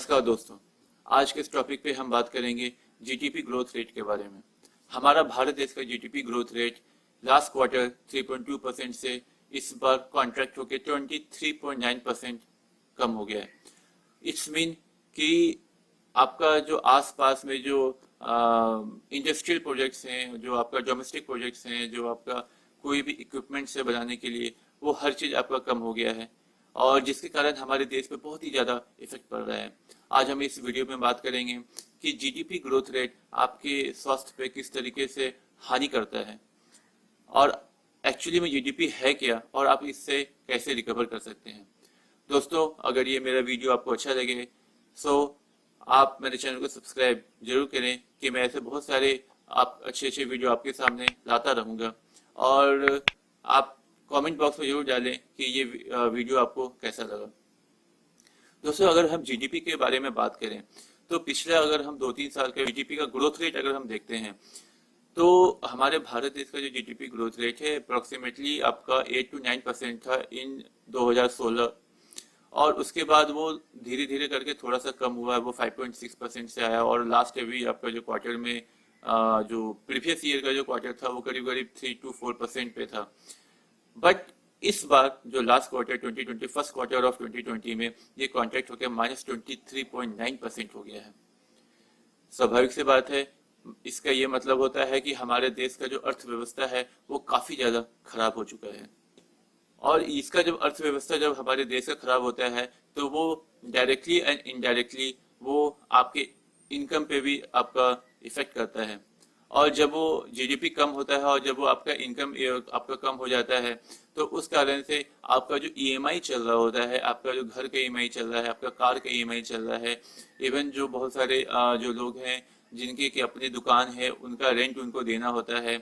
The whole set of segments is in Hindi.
नमस्कार दोस्तों, आज के इस टॉपिक पे हम बात करेंगे जीडीपी ग्रोथ रेट के बारे में। हमारा भारत देश का GDP growth rate last quarter 3.2% से इस बार कॉन्ट्रैक्ट होकर 23.9% कम हो गया है। इट्स मीन कि आपका जो आसपास में जो इंडस्ट्रियल प्रोजेक्ट्स हैं, जो आपका डोमेस्टिक प्रोजेक्ट्स हैं, जो आपका कोई भी इक्विपमेंट से बनाने के लिए, वो हर चीज़ आपका कम हो गया है और जिसके कारण हमारे देश पे बहुत ही ज़्यादा इफेक्ट पड़ रहा है। आज हम इस वीडियो में बात करेंगे कि जीडीपी ग्रोथ रेट आपके स्वास्थ्य पे किस तरीके से हानि करता है और एक्चुअली में जीडीपी है क्या और आप इससे कैसे रिकवर कर सकते हैं। दोस्तों, अगर ये मेरा वीडियो आपको अच्छा लगे आप मेरे चैनल को सब्सक्राइब जरूर करें कि मैं ऐसे बहुत सारे अच्छे वीडियो आपके सामने लाता रहूँगा और आप कमेंट बॉक्स में जरूर डालें कि ये वीडियो आपको कैसा लगा। दोस्तों, अगर हम जीडीपी के बारे में बात करें तो पिछला अगर हम 2-3 साल का जीडीपी का ग्रोथ रेट अगर हम देखते हैं तो हमारे भारत देश का जो जीडीपी ग्रोथ रेट है अप्रोक्सीमेटली आपका 8 to 9% था इन 2016 और उसके बाद वो धीरे धीरे करके थोड़ा सा कम हुआ है, वो 5.6% से आया और लास्ट अभी आपका जो क्वार्टर में जो प्रीवियस ईयर का जो क्वार्टर था वो करीब करीब 3 to 4% पे था। बट इस बार जो last quarter 2020 first quarter of 2020 में ये कॉन्ट्रैक्ट होकर -23.9% हो गया है। स्वाभाविक सी बात है, इसका ये मतलब होता है कि हमारे देश का जो अर्थव्यवस्था है वो काफी ज्यादा खराब हो चुका है और इसका जब अर्थव्यवस्था जब हमारे देश का खराब होता है तो वो डायरेक्टली एंड इनडायरेक्टली वो आपके इनकम पे भी आपका इफेक्ट करता है और जब वो जीडीपी कम होता है और जब वो आपका इनकम आपका कम हो जाता है तो उस कारण से आपका जो ईएमआई चल रहा होता है, आपका जो घर का ईएमआई चल रहा है, आपका कार का ईएमआई चल रहा है, इवन जो बहुत सारे जो लोग हैं जिनके की अपनी दुकान है उनका रेंट उनको देना होता है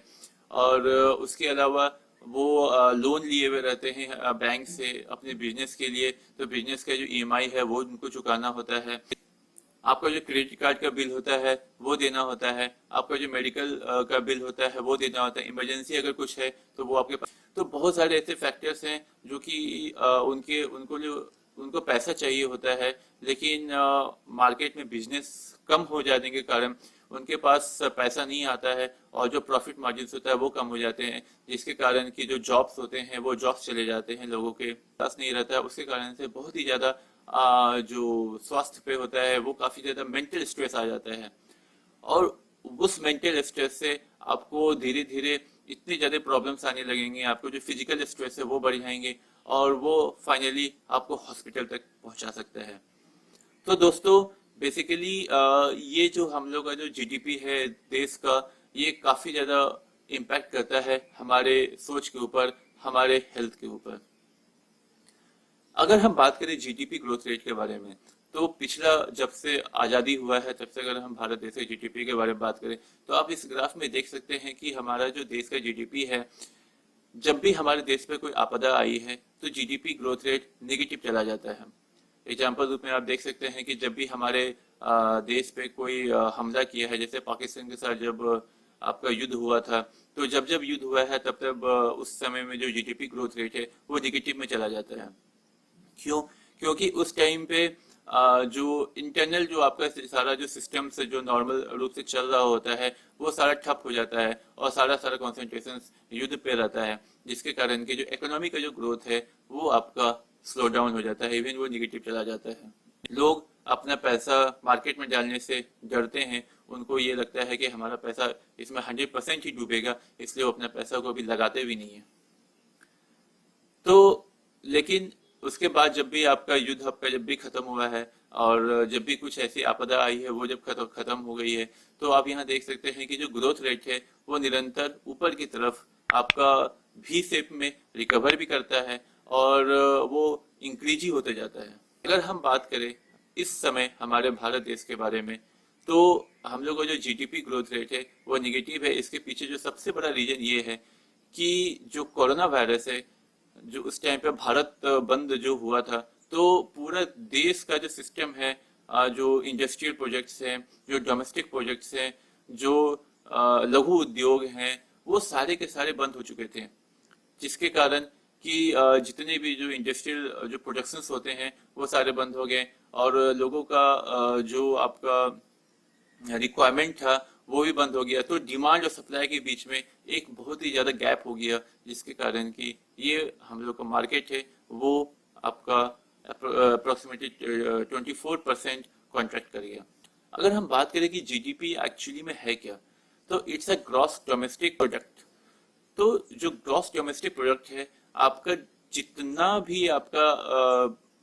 और उसके अलावा वो लोन लिए हुए रहते हैं बैंक से अपने बिजनेस के लिए, तो बिजनेस का जो ईएमआई है वो उनको चुकाना होता है। आपका जो क्रेडिट कार्ड का बिल होता है वो देना होता है, आपका जो मेडिकल का बिल होता है वो देना होता है, इमरजेंसी अगर कुछ है तो वो आपके पास। तो बहुत सारे ऐसे फैक्टर्स हैं जो कि उनको पैसा चाहिए होता है लेकिन मार्केट में बिजनेस कम हो जाने के कारण उनके पास पैसा नहीं आता है और जो प्रॉफिट मार्जिन होता है वो कम हो जाते हैं, जिसके कारण कि जो जॉब्स होते हैं वो जॉब्स चले जाते हैं, लोगों के पास नहीं रहता है। उसके कारण से बहुत ही ज्यादा जो स्वास्थ्य पे होता है वो काफी ज्यादा मेंटल स्ट्रेस आ जाता है और उस मेंटल स्ट्रेस से आपको धीरे धीरे इतनी ज्यादा प्रॉब्लम्स आने लगेंगे, आपको जो फिजिकल स्ट्रेस है वो बढ़ जाएंगे और वो फाइनली आपको हॉस्पिटल तक पहुंचा सकता है। तो दोस्तों, बेसिकली ये जो हम लोग का जो जीडीपी है देश का, ये काफी ज्यादा इम्पैक्ट करता है हमारे सोच के ऊपर, हमारे हेल्थ के ऊपर। अगर हम बात करें जीडीपी ग्रोथ रेट के बारे में तो पिछला जब से आज़ादी हुआ है तब से अगर हम भारत देश के जीडीपी के बारे में बात करें तो आप इस ग्राफ में देख सकते हैं कि हमारा जो देश का जीडीपी है, जब भी हमारे देश पे कोई आपदा आई है तो जीडीपी ग्रोथ रेट नेगेटिव चला जाता है। एग्जाम्पल रूप में आप देख सकते हैं कि जब भी हमारे देश पे कोई हमला किया है, जैसे पाकिस्तान के साथ जब आपका युद्ध हुआ था, तो जब जब युद्ध हुआ है तब तब उस समय में जो जीडीपी ग्रोथ रेट है वो नेगेटिव में चला जाता है। क्यों? क्योंकि उस टाइम पे जो इंटरनल जो आपका सारा जो सिस्टम से जो नॉर्मल रूप से चल रहा होता है वो सारा ठप हो जाता है और सारा कंसंट्रेशन युद्ध पे रहता है, जिसके कारण कि जो इकोनॉमी का जो ग्रोथ है वो आपका स्लो डाउन हो जाता है, इवन वो निगेटिव चला जाता है। लोग अपना पैसा मार्केट में डालने से डरते हैं, उनको ये लगता है कि हमारा पैसा इसमें 100% ही डूबेगा, इसलिए वो अपना पैसा को भी लगाते भी नहीं है। तो लेकिन उसके बाद जब भी आपका युद्ध आपका जब भी खत्म हुआ है और जब भी कुछ ऐसी आपदा आई है वो जब खत्म हो गई है तो आप यहाँ देख सकते हैं कि जो ग्रोथ रेट है वो निरंतर ऊपर की तरफ आपका भी शेप में रिकवर भी करता है और वो इंक्रीज ही होते जाता है। अगर हम बात करें इस समय हमारे भारत देश के बारे में तो हम लोग का जो जीडीपी ग्रोथ रेट है वो निगेटिव है। इसके पीछे जो सबसे बड़ा रीजन ये है कि जो कोरोना वायरस है, जो उस टाइम पे भारत बंद जो हुआ था तो पूरा देश का जो सिस्टम है, जो इंडस्ट्रियल प्रोजेक्ट्स हैं, जो डोमेस्टिक प्रोजेक्ट्स हैं, जो लघु उद्योग हैं, वो सारे के सारे बंद हो चुके थे, जिसके कारण कि जितने भी जो इंडस्ट्रियल जो प्रोडक्शंस होते हैं वो सारे बंद हो गए और लोगों का जो आपका रिक्वायरमेंट था वो भी बंद हो गया, तो डिमांड और सप्लाई के बीच में एक बहुत ही ज़्यादा गैप हो गया, जिसके कारण कि ये हम लोग का मार्केट है वो आपका अप्रोक्सीमेटली 24% कॉन्ट्रैक्ट कर गया। अगर हम बात करें कि जीडीपी एक्चुअली में है क्या, तो it's a gross domestic product. तो जो ग्रॉस डोमेस्टिक प्रोडक्ट है, आपका जितना भी आपका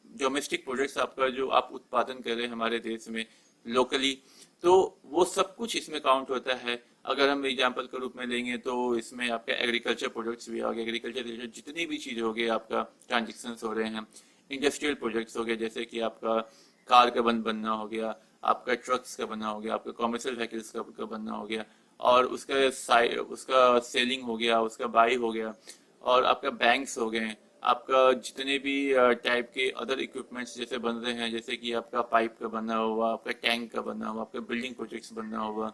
डोमेस्टिक प्रोडक्ट्स आपका जो आप उत्पादन कर रहे हैं हमारे देश में लोकली, तो वो सब कुछ इसमें काउंट होता है। अगर हम एग्जांपल के रूप में लेंगे तो इसमें आपका एग्रीकल्चर प्रोडक्ट्स भी आ गए, एग्रीकल्चर रिलेटेड जितनी भी चीज़ हो गई, आपका ट्रांजेक्शन्स हो रहे हैं, इंडस्ट्रियल प्रोजेक्ट्स हो गए, जैसे कि आपका कार का बनना हो गया, आपका ट्रक्स का बनना हो गया, आपका कॉमर्शियल व्हीकल्स का बनना हो गया, और उसका सेलिंग हो गया, उसका बाई हो गया, और आपका बैंक्स हो गए, आपका जितने भी टाइप के अदर इक्विपमेंट्स जैसे बन रहे हैं, जैसे कि आपका पाइप का बना हुआ, आपका टैंक का बना हुआ, आपका बिल्डिंग प्रोजेक्ट्स बनना हुआ,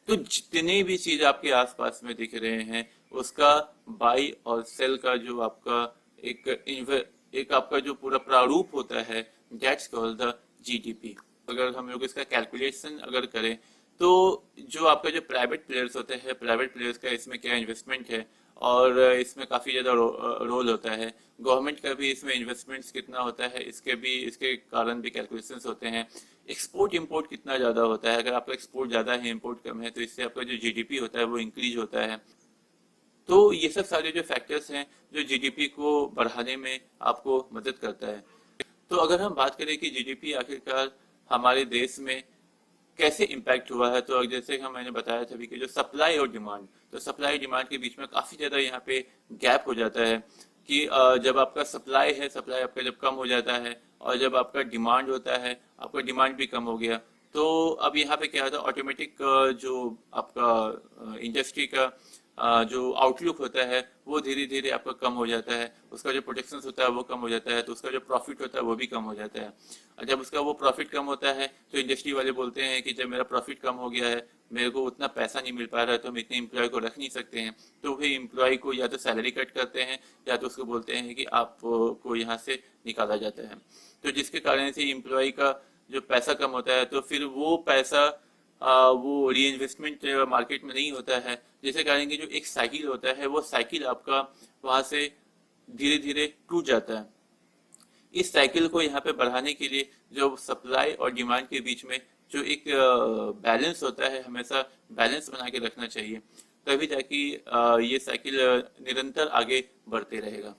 तो जितने भी चीज आपके आसपास में दिख रहे हैं उसका बाई और सेल का जो आपका एक आपका जो पूरा प्रारूप होता है, दैट्स कॉल्ड द जीडीपी। अगर हम लोग इसका कैलकुलेशन अगर करें तो जो आपका जो प्राइवेट प्लेयर्स होते हैं, प्राइवेट प्लेयर्स का इसमें क्या इन्वेस्टमेंट है, और इसमें काफ़ी ज़्यादा रोल होता है। गवर्नमेंट का भी इसमें इन्वेस्टमेंट्स कितना होता है, इसके कारण भी कैलकुलेशंस होते हैं। एक्सपोर्ट इंपोर्ट कितना ज़्यादा होता है, अगर आपका एक्सपोर्ट ज़्यादा है इंपोर्ट कम है, तो इससे आपका जो जीडीपी होता है वो इंक्रीज होता है। तो ये सब सारे जो फैक्टर्स हैं जो जीडीपी को बढ़ाने में आपको मदद करता है। तो अगर हम बात करें कि जीडीपी आखिरकार हमारे देश में कैसे इम्पैक्ट हुआ है, तो जैसे हम मैंने बताया था कि जो सप्लाई और डिमांड, तो सप्लाई डिमांड के बीच में काफ़ी ज़्यादा यहाँ पे गैप हो जाता है कि जब आपका सप्लाई है, सप्लाई आपका जब कम हो जाता है, और जब आपका डिमांड होता है, आपका डिमांड भी कम हो गया, तो अब यहाँ पे क्या होता है, ऑटोमेटिक जो आपका इंडस्ट्री का जो आउटलुक होता है वो धीरे धीरे आपका कम हो जाता है, उसका जो प्रोटेक्शन होता है वो कम हो जाता है, तो उसका जो प्रॉफिट होता है वो भी कम हो जाता है। और जब उसका वो प्रॉफिट कम होता है तो इंडस्ट्री वाले बोलते हैं कि जब मेरा प्रॉफिट कम हो गया है, मेरे को उतना पैसा नहीं मिल पा रहा है, तो हम इतने एम्प्लॉय को रख नहीं सकते हैं, तो फिर एम्प्लॉय को या तो सैलरी कट करते हैं या तो उसको बोलते हैं कि आपको यहाँ से निकाला जाता है। तो जिसके कारण से एम्प्लॉय का जो पैसा कम होता है, तो फिर वो पैसा वो री इन्वेस्टमेंट मार्केट में नहीं होता है, जिसके कारण कि जो एक साइकिल होता है वो साइकिल आपका वहां से धीरे धीरे टूट जाता है। इस साइकिल को यहाँ पे बढ़ाने के लिए जो सप्लाई और डिमांड के बीच में जो एक बैलेंस होता है, हमेशा बैलेंस बना के रखना चाहिए, तभी ताकि ये साइकिल निरंतर आगे बढ़ते रहेगा।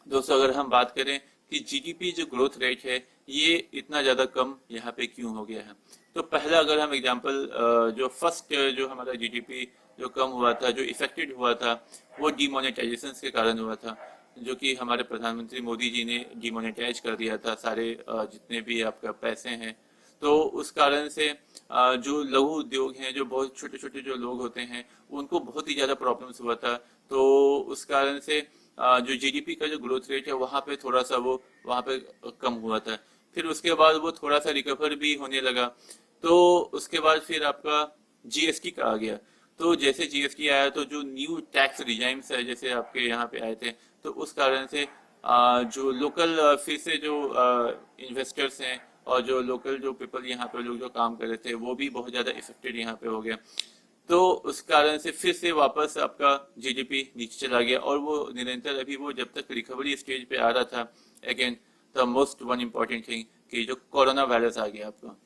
दोस्तों, अगर हम बात करें कि जीडीपी जो ग्रोथ रेट है ये इतना ज़्यादा कम यहाँ पे क्यों हो गया है, तो पहला अगर हम एग्जांपल जो फर्स्ट जो हमारा जीडीपी जो कम हुआ था, जो इफेक्टेड हुआ था, वो डीमोनेटाइजेशन के कारण हुआ था, जो कि हमारे प्रधानमंत्री मोदी जी ने डीमोनेटाइज कर दिया था सारे जितने भी आपका पैसे हैं। तो उस कारण से जो लघु उद्योग हैं, जो बहुत छोटे छोटे जो लोग होते हैं, उनको बहुत ही ज़्यादा प्रॉब्लम्स हुआ था। तो उस कारण से जो जीडीपी का जो ग्रोथ रेट है वहाँ पे थोड़ा सा वो वहाँ पे कम हुआ था। फिर उसके बाद वो थोड़ा सा रिकवर भी होने लगा। तो उसके बाद फिर आपका जीएसटी का आ गया। तो जैसे जीएसटी आया तो जो न्यू टैक्स रिजाइम्स है जैसे आपके यहाँ पे आए थे, तो उस कारण से जो लोकल फिर से जो इन्वेस्टर्स हैं और जो लोकल जो पीपल यहाँ पे लोग जो काम कर रहे थे वो भी बहुत ज़्यादा इफेक्टेड यहाँ पे हो गया। तो उस कारण से फिर से वापस आपका जीडीपी नीचे चला गया, और वो निरंतर अभी वो जब तक रिकवरी स्टेज पे आ रहा था, again the most one important thing कि जो कोरोना वायरस आ गया आपका,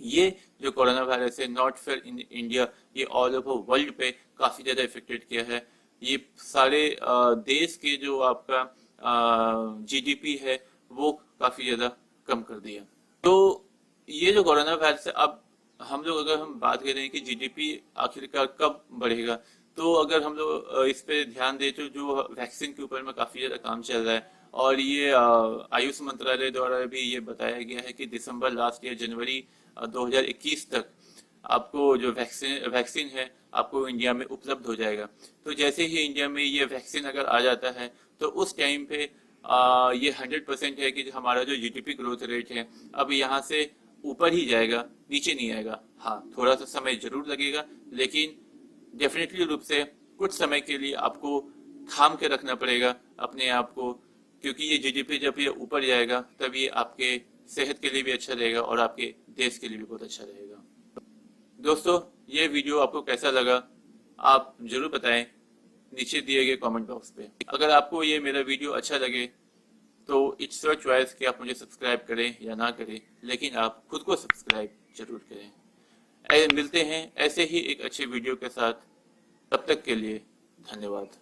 ये जो कोरोना वायरस है नॉट फॉर इन इंडिया, ये ऑल ओवर वर्ल्ड पे काफ़ी ज़्यादा इफेक्टेड किया है। ये सारे देश के जो आपका जीडीपी है वो काफ़ी ज़्यादा कम कर दिया। तो ये जो कोरोना वायरस है, अब हम लोग अगर हम बात करें कि जीडीपी आखिरकार कब बढ़ेगा, तो अगर हम लोग इस पे ध्यान दें तो जो वैक्सीन के ऊपर में काफ़ी ज़्यादा काम चल रहा है, और ये आयुष मंत्रालय द्वारा भी ये बताया गया है कि दिसंबर लास्ट ईयर जनवरी 2021 तक आपको जो वैक्सीन है आपको इंडिया में उपलब्ध हो जाएगा। तो जैसे ही इंडिया में ये वैक्सीन अगर आ जाता है तो उस टाइम पे ये 100% है कि हमारा जो जीडीपी ग्रोथ रेट है अब यहाँ से ऊपर ही जाएगा, नीचे नहीं आएगा। हाँ, थोड़ा सा समय जरूर लगेगा, लेकिन डेफिनेटली रूप से कुछ समय के लिए आपको थाम के रखना पड़ेगा अपने आप को, क्योंकि ये जीडीपी जब ये ऊपर जाएगा तब ये आपके सेहत के लिए भी अच्छा रहेगा और आपके देश के लिए भी बहुत अच्छा रहेगा। दोस्तों, ये वीडियो आपको कैसा लगा आप जरूर बताएं नीचे दिए गए कमेंट बॉक्स पे। अगर आपको ये मेरा वीडियो अच्छा लगे तो इट्स योर चॉइस कि आप मुझे सब्सक्राइब करें या ना करें, लेकिन आप खुद को सब्सक्राइब जरूर करें। मिलते हैं ऐसे ही एक अच्छे वीडियो के साथ, तब तक के लिए धन्यवाद।